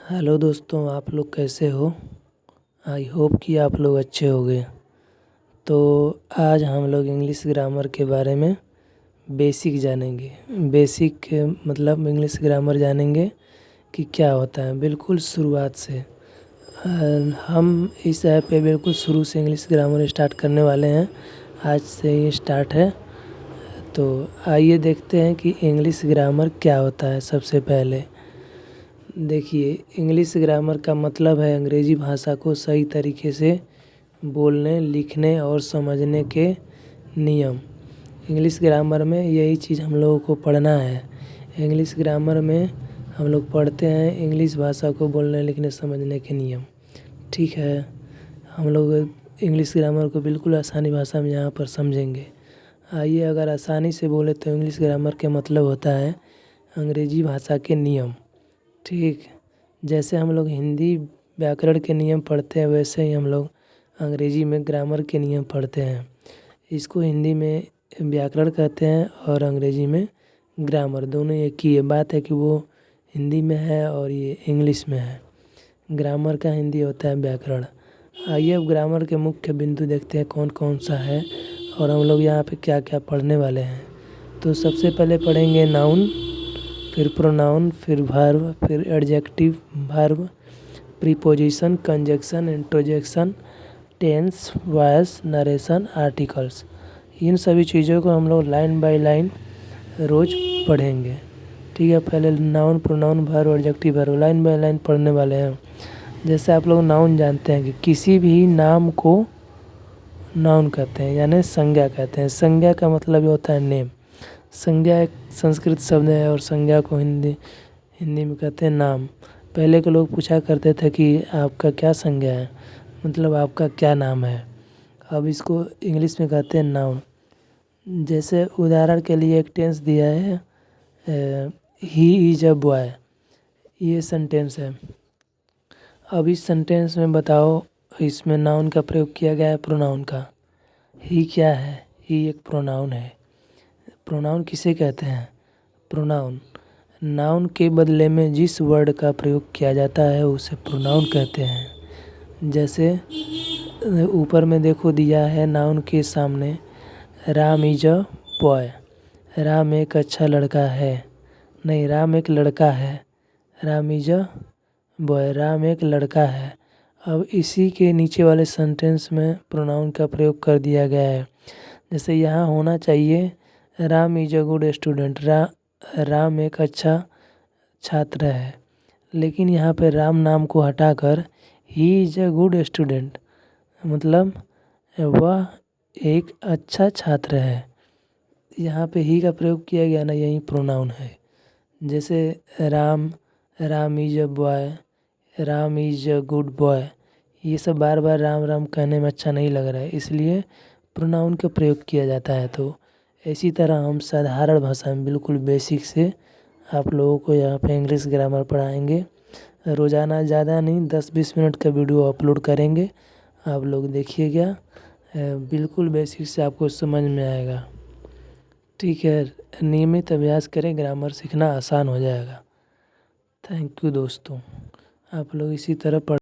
Hello दोस्तों, आप लोग कैसे हो। आई होप कि आप लोग अच्छे होंगे। तो आज हम लोग इंग्लिश ग्रामर के बारे में बेसिक जानेंगे। बेसिक मतलब इंग्लिश ग्रामर जानेंगे कि क्या होता है, बिल्कुल शुरुआत से। हम इस ऐप पे बिल्कुल शुरू से इंग्लिश ग्रामर स्टार्ट करने वाले हैं। आज से ही स्टार्ट है। तो आइए देखते हैं कि इंग्लिश ग्रामर क्या होता है। सबसे पहले देखिए, इंग्लिश ग्रामर का मतलब है अंग्रेजी भाषा को सही तरीके से बोलने, लिखने और समझने के नियम। इंग्लिश ग्रामर में यही चीज़ हम लोगों को पढ़ना है। इंग्लिश ग्रामर में हम लोग पढ़ते हैं इंग्लिश भाषा को बोलने, लिखने, समझने के नियम। ठीक है, हम लोग इंग्लिश ग्रामर को बिल्कुल आसानी भाषा में यहाँ पर समझेंगे। आइए, अगर आसानी से बोले तो इंग्लिश ग्रामर के मतलब होता है अंग्रेजी भाषा के नियम। ठीक, जैसे हम लोग हिंदी व्याकरण के नियम पढ़ते हैं, वैसे ही हम लोग अंग्रेजी में ग्रामर के नियम पढ़ते हैं। इसको हिंदी में व्याकरण कहते हैं और अंग्रेजी में ग्रामर। दोनों एक ही है। बात है कि वो हिंदी में है और ये इंग्लिश में है। ग्रामर का हिंदी होता है व्याकरण। आइए अब ग्रामर के मुख्य बिंदु देखते हैं कौन कौन सा है और हम लोग यहाँ पे क्या क्या पढ़ने वाले हैं। तो सबसे पहले पढ़ेंगे नाउन, फिर प्रोनाउन, फिर वर्ब, फिर adjective, verb, preposition, conjunction, interjection, tense, voice, narration, articles. इन सभी चीज़ों को हम लोग लाइन बाय लाइन रोज़ पढ़ेंगे। ठीक है, पहले noun, pronoun, verb, adjective, verb line by line पढ़ने वाले हैं। जैसे आप लोग नाउन जानते हैं कि किसी भी नाम को नाउन कहते हैं, यानी संज्ञा कहते हैं। संज्ञा का मतलब होता है नेम। संज्ञा एक संस्कृत शब्द है और संज्ञा को हिंदी में कहते हैं नाम। पहले के लोग पूछा करते थे कि आपका क्या संज्ञा है, मतलब आपका क्या नाम है। अब इसको इंग्लिश में कहते हैं नाउन। जैसे उदाहरण के लिए एक टेंस दिया है, ही इज अ बॉय, ये सेंटेंस है। अब इस सेंटेंस में बताओ, इसमें नाउन का प्रयोग किया गया है प्रोनाउन का। ही क्या है? ही एक प्रोनाउन है। प्रोनाउन किसे कहते हैं? प्रोनाउन नाउन के बदले में जिस वर्ड का प्रयोग किया जाता है उसे प्रोनाउन कहते हैं। जैसे ऊपर में देखो दिया है नाउन के सामने, Ram is a boy. Ram एक अच्छा लड़का है, नहीं, राम एक लड़का है। Ram is a boy, Ram एक लड़का है। अब इसी के नीचे वाले सेंटेंस में प्रोनाउन का प्रयोग कर दिया गया है। जैसे यहाँ होना चाहिए Ram is a good student, Ram एक अच्छा छात्र है। लेकिन यहाँ पे राम नाम को हटाकर he is a good student, मतलब वह एक अच्छा छात्र है। यहाँ पे ही का प्रयोग किया गया ना, यही प्रोनाउन है। जैसे Ram is a boy, Ram is a good boy, ये सब बार बार राम राम कहने में अच्छा नहीं लग रहा है, इसलिए प्रोनाउन का प्रयोग किया जाता है। तो इसी तरह हम साधारण भाषा में बिल्कुल बेसिक से आप लोगों को यहाँ पे इंग्लिश ग्रामर पढ़ाएंगे। रोज़ाना ज़्यादा नहीं, 10-20 मिनट का वीडियो अपलोड करेंगे। आप लोग देखिएगा, बिल्कुल बेसिक से आपको समझ में आएगा। ठीक है, नियमित अभ्यास करें, ग्रामर सीखना आसान हो जाएगा। थैंक यू दोस्तों, आप लोग इसी तरह पढ़